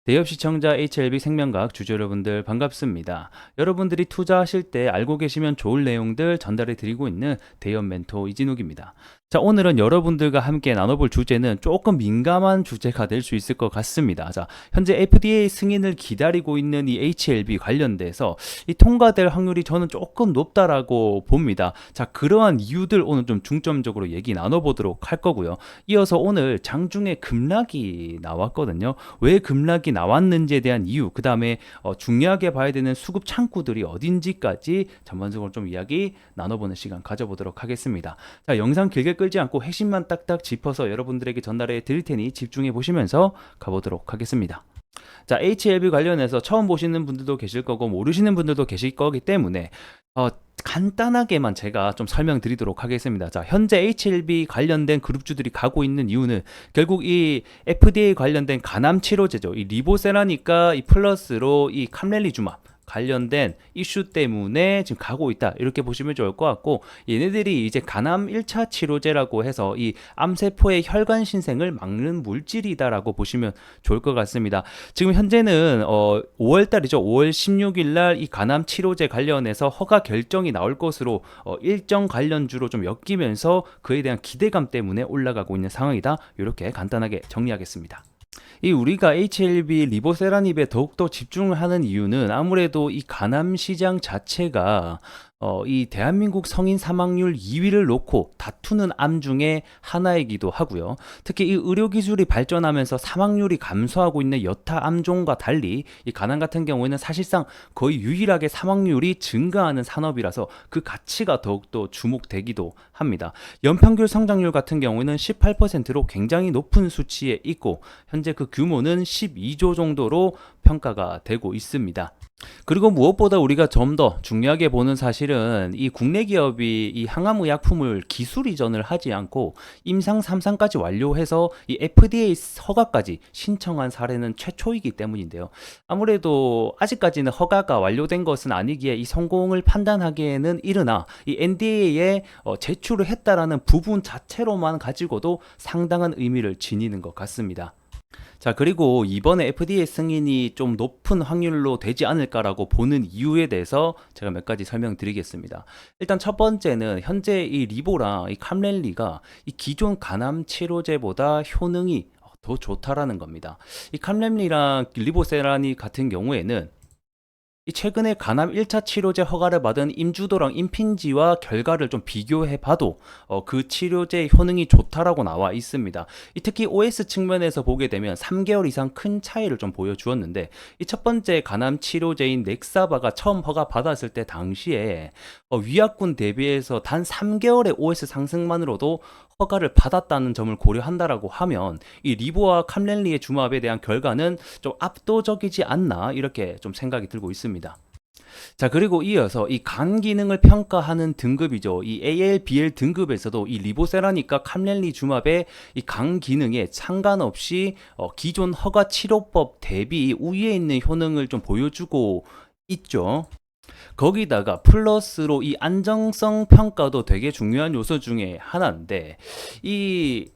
대엽 시청자 HLB 생명과학 주주 여러분들 반갑습니다. 여러분들이 투자하실 때 알고 계시면 좋을 내용들 전달해 드리고 있는 대엽 멘토 이진욱입니다. 자, 오늘은 여러분들과 함께 나눠볼 주제는 조금 민감한 주제가 될 수 있을 것 같습니다. 자, 현재 FDA 승인을 기다리고 있는 이 HLB 관련돼서 이 통과될 확률이 저는 조금 높다라고 봅니다. 자, 그러한 이유들 오늘 좀 중점적으로 얘기 나눠보도록 할 거고요. 이어서 오늘 장중에 급락이 나왔거든요. 왜 급락이 나왔는지에 대한 이유, 그 다음에 중요하게 봐야 되는 수급 창구들이 어딘지까지 전반적으로 좀 이야기 나눠보는 시간 가져보도록 하겠습니다. 자, 영상 길게 끌지 않고 핵심만 딱딱 짚어서 여러분들에게 전달해 드릴 테니 집중해 보시면서 가보도록 하겠습니다. 자, HLB 관련해서 처음 보시는 분들도 계실 거고 모르시는 분들도 계실 거기 때문에 간단하게만 제가 좀 설명드리도록 하겠습니다. 자, 현재 HLB 관련된 그룹주들이 가고 있는 이유는 결국 이 FDA 관련된 간암 치료제죠. 이 리보세라니까 이 플러스로 이 캄렐리주마 관련된 이슈 때문에 지금 가고 있다, 이렇게 보시면 좋을 것 같고, 얘네들이 이제 간암 1차 치료제라고 해서 이 암세포의 혈관 신생을 막는 물질이다라고 보시면 좋을 것 같습니다. 지금 현재는 5월달이죠. 5월 16일 날 이 간암 치료제 관련해서 허가 결정이 나올 것으로 일정 관련주로 좀 엮이면서 그에 대한 기대감 때문에 올라가고 있는 상황이다, 이렇게 간단하게 정리하겠습니다. 이 우리가 HLB 리보세라닙에 더욱더 집중을 하는 이유는 아무래도 이 간암 시장 자체가 이 대한민국 성인 사망률 2위를 놓고 다투는 암 중에 하나이기도 하고요. 특히 이 의료기술이 발전하면서 사망률이 감소하고 있는 여타 암종과 달리 이 간암 같은 경우에는 사실상 거의 유일하게 사망률이 증가하는 산업이라서 그 가치가 더욱더 주목되기도 합니다. 연평균 성장률 같은 경우에는 18%로 굉장히 높은 수치에 있고, 현재 그 규모는 12조 정도로 평가가 되고 있습니다. 그리고 무엇보다 우리가 좀 더 중요하게 보는 사실은 이 국내 기업이 이 항암의약품을 기술 이전을 하지 않고 임상 3상까지 완료해서 이 FDA 허가까지 신청한 사례는 최초이기 때문인데요. 아무래도 아직까지는 허가가 완료된 것은 아니기에 이 성공을 판단하기에는 이르나 이 NDA에 제출을 했다라는 부분 자체로만 가지고도 상당한 의미를 지니는 것 같습니다. 자, 그리고 이번에 FDA 승인이 좀 높은 확률로 되지 않을까라고 보는 이유에 대해서 제가 몇 가지 설명드리겠습니다. 일단 첫 번째는 현재 이 리보랑 이 캄렐리가 이 기존 간암 치료제보다 효능이 더 좋다라는 겁니다. 이 캄렐리랑 리보세라니 같은 경우에는 이 최근에 간암 1차 치료제 허가를 받은 임주도랑 임핀지와 결과를 좀 비교해 봐도 그 치료제의 효능이 좋다라고 나와 있습니다. 특히 OS 측면에서 보게 되면 3개월 이상 큰 차이를 좀 보여주었는데, 이 첫 번째 간암 치료제인 넥사바가 처음 허가 받았을 때 당시에 위약군 대비해서 단 3개월의 OS 상승만으로도 허가를 받았다는 점을 고려한다라고 하면 이 리보와 캄렐리의 주합에 대한 결과는 좀 압도적이지 않나, 이렇게 좀 생각이 들고 있습니다. 자, 그리고 이어서 이 간 기능을 평가하는 등급이죠. 이 AL, BL 등급에서도 이 리보세라니까 캄렐리 주합의 이 간 기능에 상관없이 기존 허가 치료법 대비 우위에 있는 효능을 좀 보여주고 있죠. 거기다가 플러스로 이 안정성 평가도 되게 중요한 요소 중에 하나인데, 이,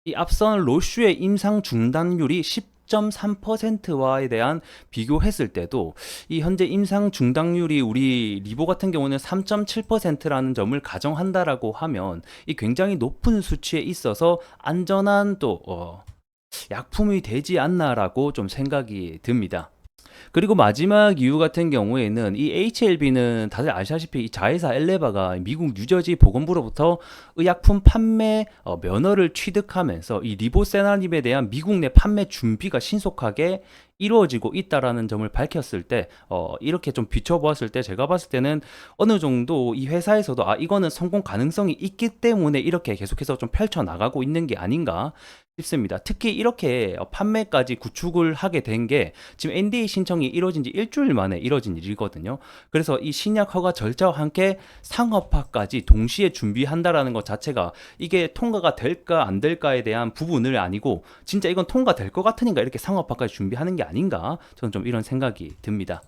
이 앞선 로슈의 임상 중단율이 10.3%와에 대한 비교했을 때도 이 현재 임상 중단율이 우리 리보 같은 경우는 3.7%라는 점을 가정한다라고 하면 이 굉장히 높은 수치에 있어서 안전한 또 약품이 되지 않나라고 좀 생각이 듭니다. 그리고 마지막 이유 같은 경우에는 이 HLB는 다들 아시다시피 이 자회사 엘레바가 미국 뉴저지 보건부로부터 의약품 판매 면허를 취득하면서 이 리보세라닙에 대한 미국 내 판매 준비가 신속하게 이루어지고 있다라는 점을 밝혔을 때 이렇게 좀 비춰보았을 때 제가 봤을 때는 어느 정도 이 회사에서도 이거는 성공 가능성이 있기 때문에 이렇게 계속해서 좀 펼쳐나가고 있는 게 아닌가 싶습니다. 특히 이렇게 판매까지 구축을 하게 된 게 지금 NDA 신청이 이루어진 지 일주일 만에 이루어진 일이거든요. 그래서 이 신약 허가 절차와 함께 상업화까지 동시에 준비한다라는 것 자체가 이게 통과가 될까 안 될까에 대한 부분을 아니고 진짜 이건 통과될 것 같으니까 이렇게 상업화까지 준비하는 게 아닌가, 저는 좀 이런 생각이 듭니다.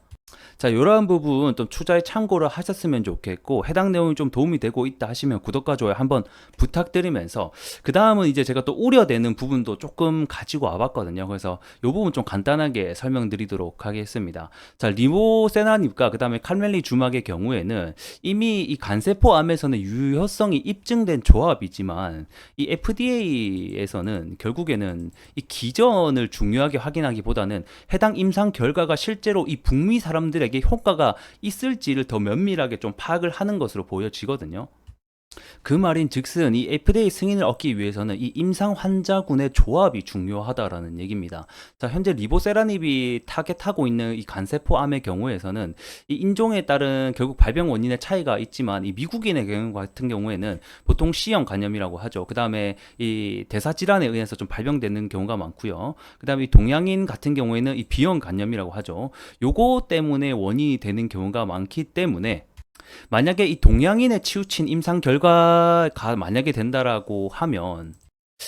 자, 이러한 부분 좀 투자에 참고를 하셨으면 좋겠고, 해당 내용이 좀 도움이 되고 있다 하시면 구독과 좋아요 한번 부탁드리면서, 그 다음은 이제 제가 또 우려되는 부분도 조금 가지고 와봤거든요. 그래서 이 부분 좀 간단하게 설명드리도록 하겠습니다. 자, 리보세나닙과 그 다음에 칼멜리 주막의 경우에는 이미 이 간세포암에서는 유효성이 입증된 조합이지만, 이 FDA에서는 결국에는 이 기전을 중요하게 확인하기보다는 해당 임상 결과가 실제로 이 북미 사람들에게 효과가 있을지를 더 면밀하게 좀 파악을 하는 것으로 보여지거든요. 그 말인 즉슨 이 FDA 승인을 얻기 위해서는 이 임상 환자군의 조합이 중요하다라는 얘기입니다. 자, 현재 리보세라닙이 타겟하고 있는 이 간세포암의 경우에서는 이 인종에 따른 결국 발병 원인의 차이가 있지만, 이 미국인의 경우 같은 경우에는 보통 C형 간염이라고 하죠. 그 다음에 이 대사 질환에 의해서 좀 발병되는 경우가 많고요. 그 다음에 동양인 같은 경우에는 이 B형 간염이라고 하죠. 요거 때문에 원인이 되는 경우가 많기 때문에, 만약에 이 동양인에 치우친 임상 결과가 만약에 된다라고 하면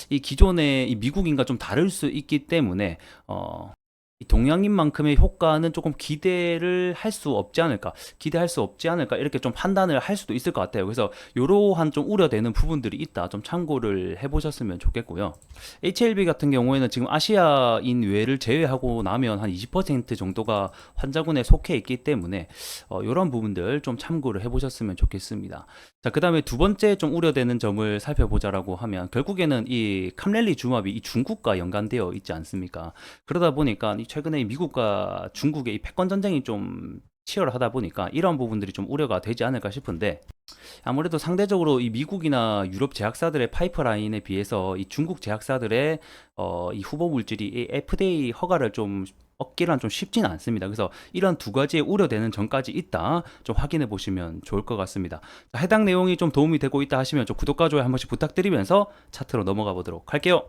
이 기존의 이 미국인과 좀 다를 수 있기 때문에 이 동양인만큼의 효과는 조금 기대할 수 없지 않을까 이렇게 좀 판단을 할 수도 있을 것 같아요. 그래서 이러한 좀 우려되는 부분들이 있다, 좀 참고를 해보셨으면 좋겠고요. HLB 같은 경우에는 지금 아시아인 외를 제외하고 나면 한 20% 정도가 환자군에 속해 있기 때문에 이런 부분들 좀 참고를 해보셨으면 좋겠습니다. 자, 그 다음에 두 번째 좀 우려되는 점을 살펴보자라고 하면, 결국에는 이 캄렐리 주마비 이 중국과 연관되어 있지 않습니까? 그러다 보니까 최근에 미국과 중국의 이 패권 전쟁이 좀 치열하다 보니까 이런 부분들이 좀 우려가 되지 않을까 싶은데, 아무래도 상대적으로 이 미국이나 유럽 제약사들의 파이프라인에 비해서 이 중국 제약사들의 이 후보 물질이 이 FDA 허가를 좀 얻기란 좀 쉽지는 않습니다. 그래서 이런 두 가지의 우려되는 점까지 있다, 좀 확인해 보시면 좋을 것 같습니다. 자, 해당 내용이 좀 도움이 되고 있다 하시면 좀 구독과 좋아요 한 번씩 부탁드리면서 차트로 넘어가 보도록 할게요.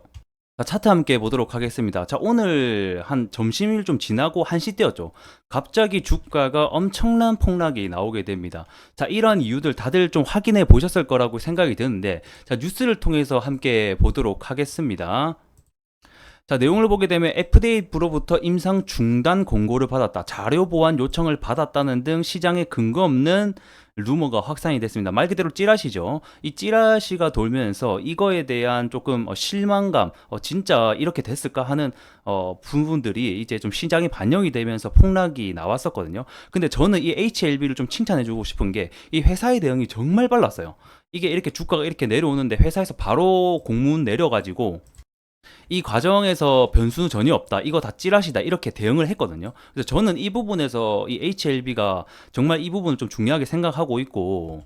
자, 차트 함께 보도록 하겠습니다. 자, 오늘 한 점심일 좀 지나고 1시 때였죠. 갑자기 주가가 엄청난 폭락이 나오게 됩니다. 자, 이런 이유들 다들 좀 확인해 보셨을 거라고 생각이 드는데, 자, 뉴스를 통해서 함께 보도록 하겠습니다. 자, 내용을 보게 되면 FDA로부터 임상 중단 공고를 받았다, 자료 보완 요청을 받았다는 등 시장에 근거 없는 루머가 확산이 됐습니다. 말 그대로 찌라시죠. 이 찌라시가 돌면서 이거에 대한 조금 실망감, 진짜 이렇게 됐을까 하는 부분들이 이제 좀 시장에 반영이 되면서 폭락이 나왔었거든요. 근데 저는 이 HLB를 좀 칭찬해주고 싶은 게, 이 회사의 대응이 정말 빨랐어요. 이게 이렇게 주가가 이렇게 내려오는데 회사에서 바로 공문 내려가지고 이 과정에서 변수는 전혀 없다, 이거 다 찌라시다, 이렇게 대응을 했거든요. 그래서 저는 이 부분에서 이 HLB가 정말 이 부분을 좀 중요하게 생각하고 있고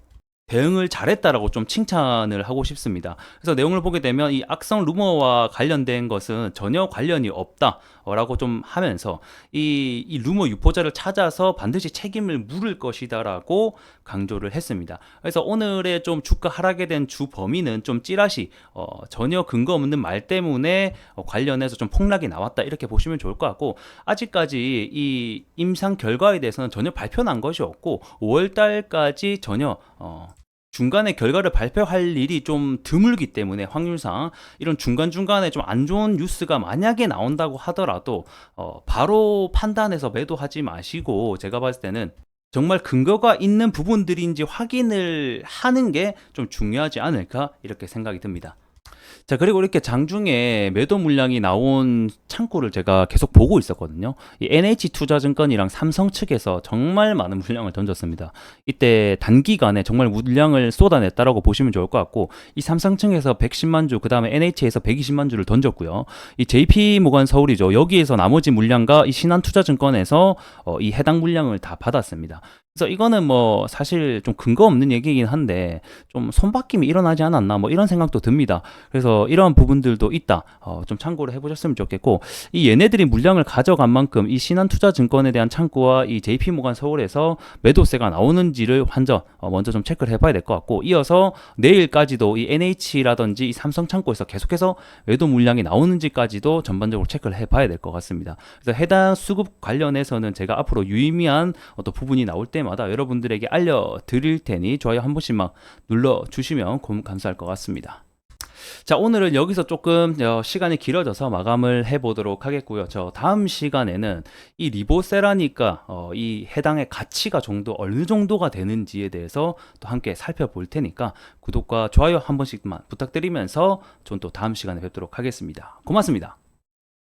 대응을 잘했다라고 좀 칭찬을 하고 싶습니다. 그래서 내용을 보게 되면 이 악성 루머와 관련된 것은 전혀 관련이 없다라고 좀 하면서 이 루머 유포자를 찾아서 반드시 책임을 물을 것이다라고 강조를 했습니다. 그래서 오늘의 좀 주가 하락에 된 주 범위는 좀 찌라시, 전혀 근거 없는 말 때문에 관련해서 좀 폭락이 나왔다, 이렇게 보시면 좋을 것 같고, 아직까지 이 임상 결과에 대해서는 전혀 발표난 것이 없고 5월 달까지 전혀 중간에 결과를 발표할 일이 좀 드물기 때문에, 확률상 이런 중간중간에 좀 안 좋은 뉴스가 만약에 나온다고 하더라도 바로 판단해서 매도하지 마시고, 제가 봤을 때는 정말 근거가 있는 부분들인지 확인을 하는 게 좀 중요하지 않을까 이렇게 생각이 듭니다. 자, 그리고 이렇게 장중에 매도 물량이 나온 창구를 제가 계속 보고 있었거든요. 이 NH투자증권이랑 삼성 측에서 정말 많은 물량을 던졌습니다. 이때 단기간에 정말 물량을 쏟아냈다라고 보시면 좋을 것 같고, 이 삼성 측에서 110만 주, 그 다음에 NH에서 120만 주를 던졌고요. 이 JP모간 서울이죠. 여기에서 나머지 물량과 이 신한투자증권에서 이 해당 물량을 다 받았습니다. 그래서 이거는 뭐 사실 좀 근거 없는 얘기이긴 한데 좀 손바뀜이 일어나지 않았나, 뭐 이런 생각도 듭니다. 그래서 이런 부분들도 있다, 좀 참고를 해보셨으면 좋겠고, 이 얘네들이 물량을 가져간 만큼 이 신한투자증권에 대한 창구와 이 JP모간 서울에서 매도세가 나오는지를 먼저 좀 체크를 해봐야 될 것 같고, 이어서 내일까지도 이 NH라든지 이 삼성 창구에서 계속해서 매도 물량이 나오는지까지도 전반적으로 체크를 해봐야 될 것 같습니다. 그래서 해당 수급 관련해서는 제가 앞으로 유의미한 어떤 부분이 나올 때마다 여러분들에게 알려드릴 테니 좋아요 한 번씩만 눌러주시면 감사할 것 같습니다. 자, 오늘은 여기서 조금 시간이 길어져서 마감을 해보도록 하겠고요. 저 다음 시간에는 이 리보세라니까 이 해당의 가치가 어느 정도가 되는지에 대해서 또 함께 살펴볼 테니까 구독과 좋아요 한 번씩만 부탁드리면서 전 또 다음 시간에 뵙도록 하겠습니다. 고맙습니다.